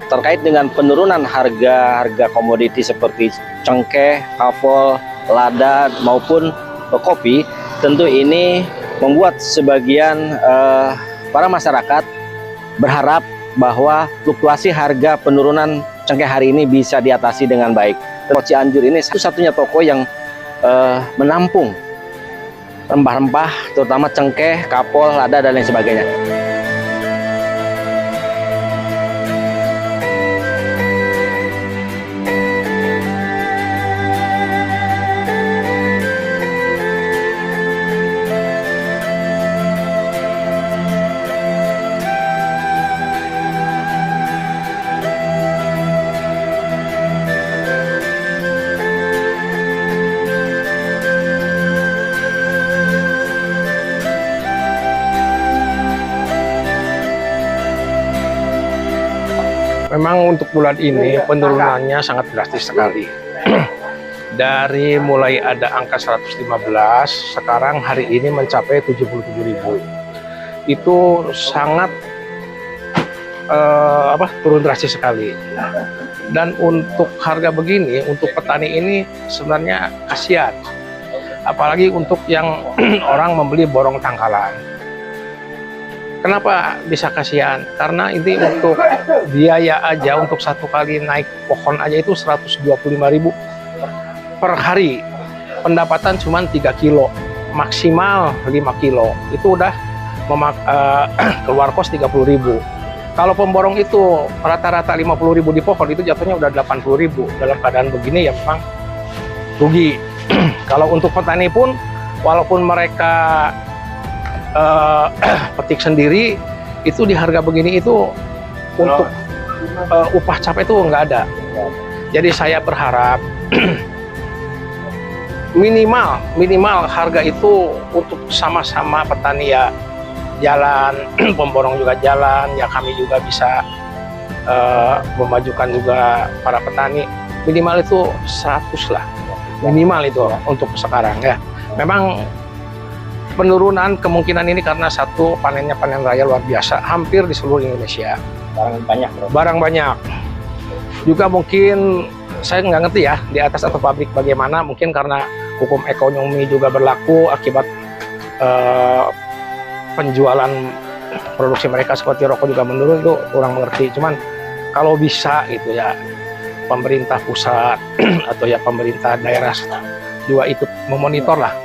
terkait dengan penurunan harga komoditi seperti cengkeh, kapol, lada maupun kopi, tentu ini membuat sebagian para masyarakat berharap bahwa fluktuasi harga penurunan cengkeh hari ini bisa diatasi dengan baik. Toko Cianjur ini satu-satunya toko yang menampung rempah-rempah, terutama cengkeh, kapol, lada, dan lain sebagainya. Memang untuk bulan ini penurunannya sangat drastis sekali. Dari mulai ada angka 115, sekarang hari ini mencapai 77.000. Itu sangat turun drastis sekali. Dan untuk harga begini, untuk petani ini sebenarnya kasihan. Apalagi untuk yang orang membeli borong tangkalan. Kenapa bisa kasihan? Karena ini untuk biaya aja, untuk satu kali naik pohon aja itu 125.000 per hari. Pendapatan cuma 3 kilo, maksimal 5 kilo. Itu udah keluar kos 30.000. Kalau pemborong itu rata-rata 50.000 di pohon, itu jatuhnya udah 80.000. Dalam keadaan begini ya memang rugi. Kalau untuk petani pun, walaupun mereka petik sendiri, itu di harga begini itu untuk upah capek itu nggak ada. Jadi saya berharap minimal harga itu untuk sama-sama petani ya jalan, pemborong juga jalan, ya kami juga bisa memajukan juga para petani. Minimal itu 100 lah, minimal itu untuk sekarang ya. Memang penurunan kemungkinan ini karena satu, panen raya luar biasa, hampir di seluruh Indonesia. Barang banyak, bro. Barang banyak. Juga mungkin, saya nggak ngerti ya, di atas atau pabrik bagaimana, mungkin karena hukum ekonomi juga berlaku akibat penjualan produksi mereka seperti rokok juga menurun, itu kurang mengerti. Cuman kalau bisa gitu ya, pemerintah pusat atau ya pemerintah daerah juga ikut memonitor lah.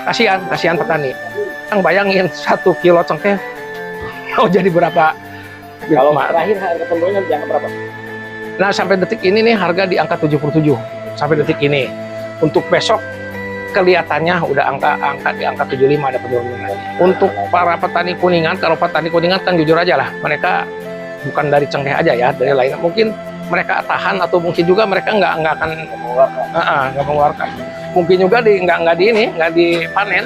Kasihan petani. Yang bayangin 1 kilo cengkeh mau jadi berapa? Kalau terakhir harga pembelinya di angka berapa? Nah, sampai detik ini nih harga di angka 77 sampai detik ini. Untuk besok kelihatannya udah angka di angka 75 ada penurunan. Untuk para petani Kuningan, kalau petani Kuningan kan jujur aja lah, mereka bukan dari cengkeh aja ya, dari lain. Mungkin mereka tahan atau mungkin juga mereka nggak akan mengeluarkan. Mungkin juga nggak dipanen.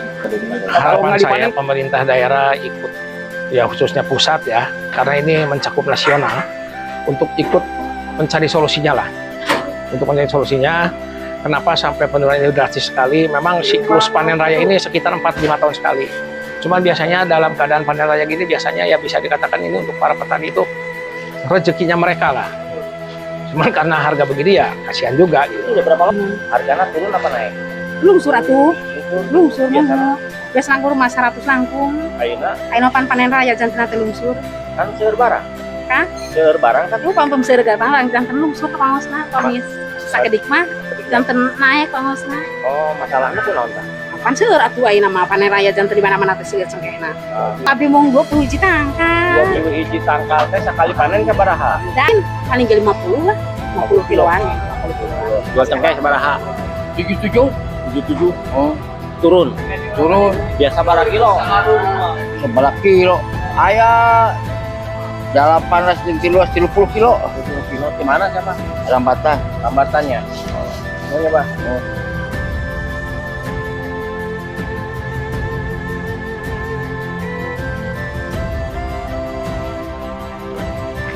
Kalau nggak dipanen, pemerintah daerah ikut, ya khususnya pusat ya, karena ini mencakup nasional, untuk ikut mencari solusinya lah. Untuk mencari solusinya, kenapa sampai penurunan ini drastis sekali? Memang siklus panen raya ini sekitar 4-5 tahun sekali. Cuman biasanya dalam keadaan panen raya gini, biasanya ya bisa dikatakan ini untuk para petani itu rezekinya mereka lah. Cuman karena harga begini ya kasihan juga gitu. Udah berapa lama harganya turun apa naik? Lungsur atuh. Lungsur mah. Biasa langkung rumah 100 langkung. Ayeuna panen raya janten teh lungsur. Kan seueur barang. Kah? Seueur barang kan. Lu pam seueur barang janten lungsur pangosna komis sakedik mah janten naik pangosna. Oh, masalahnya tuh naon tah? Pan seueur atuh ayeuna mah panen raya janten di mana-mana teh seueur cengkehna. Abi mung 20 hiji tangkal. 20 hiji tangkal teh sakali panen sabaraha? Dan paling ge 50 lah. 50 kiloan. Jual cengkeh sabaraha? 77. Oh, turun. Biasa berapa kilo? 11 kilo. Aya 18 kilo, 30 kilo. 30 kilo. Di mana siapa? Rambatan. Rambatannya. Mau nyoba?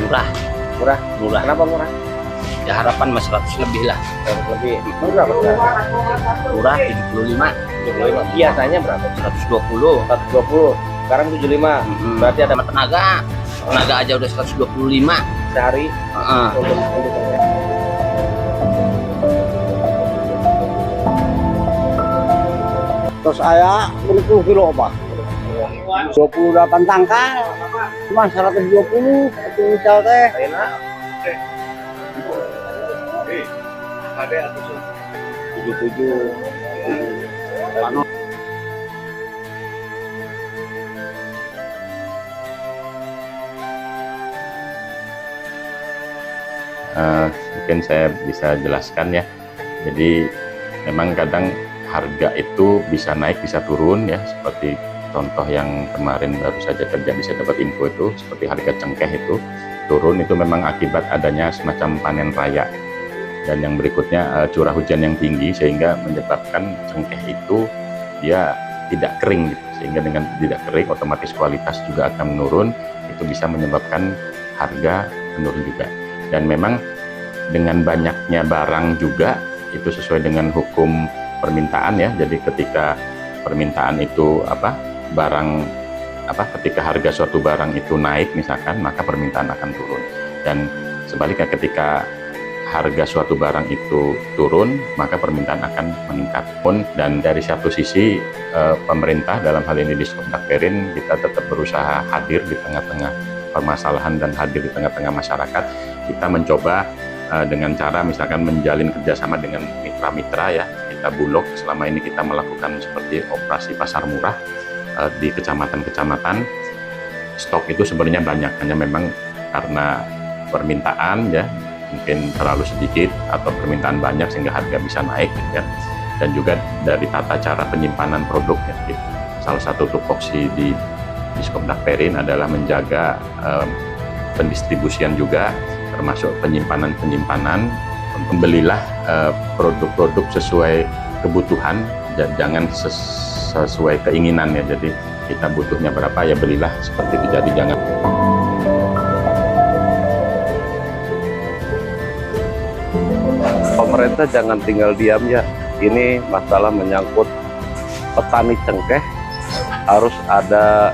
Murah. Kenapa murah? Ya harapan mas 100 lebih lah. 100 lebih. Murah berapa? Murah 75. 75. Biasanya berapa? 120. 120. Sekarang 75. Berarti ada Tenaga aja udah 125. sehari untuk Terus saya 20 kilo Pak. 28 tangkal. Cuma 120 itu misal teh. ada atau 77 mungkin saya bisa jelaskan ya. Jadi memang kadang harga itu bisa naik bisa turun ya, seperti contoh yang kemarin baru saja terjadi, saya dapat info itu seperti harga cengkeh itu turun, itu memang akibat adanya semacam panen raya. Dan yang berikutnya curah hujan yang tinggi sehingga menyebabkan cengkeh itu dia tidak kering gitu. Sehingga dengan tidak kering otomatis kualitas juga akan menurun, itu bisa menyebabkan harga menurun juga. Dan memang dengan banyaknya barang juga itu sesuai dengan hukum permintaan ya. Jadi ketika permintaan itu ketika harga suatu barang itu naik misalkan, maka permintaan akan turun. Dan sebaliknya ketika harga suatu barang itu turun, maka permintaan akan meningkat. Dan dari satu sisi pemerintah dalam hal ini Diskoperin, kita tetap berusaha hadir di tengah-tengah permasalahan dan hadir di tengah-tengah masyarakat. Kita mencoba dengan cara misalkan menjalin kerjasama dengan mitra-mitra ya. Kita Bulog selama ini kita melakukan seperti operasi pasar murah di kecamatan-kecamatan. Stok itu sebenarnya banyak, hanya memang karena permintaan ya mungkin terlalu sedikit atau permintaan banyak sehingga harga bisa naik ya. Dan juga dari tata cara penyimpanan produk ya, gitu. Salah satu tupoksi di Diskoperin adalah menjaga pendistribusian juga, termasuk penyimpanan. Belilah produk-produk sesuai kebutuhan, jangan sesuai keinginan ya. Jadi kita butuhnya berapa ya belilah seperti itu. Jadi jangan pemerintah jangan tinggal diam ya. Ini masalah menyangkut petani cengkeh, harus ada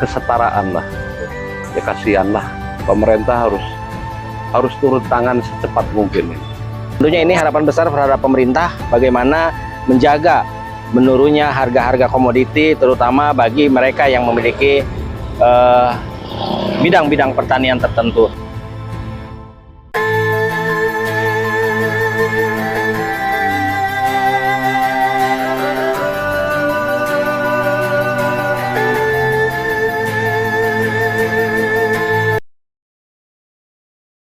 kesetaraan lah. Ya kasihan lah, pemerintah harus turun tangan secepat mungkin. Tentunya ini harapan besar terhadap pemerintah bagaimana menjaga menurunnya harga-harga komoditi, terutama bagi mereka yang memiliki bidang-bidang pertanian tertentu.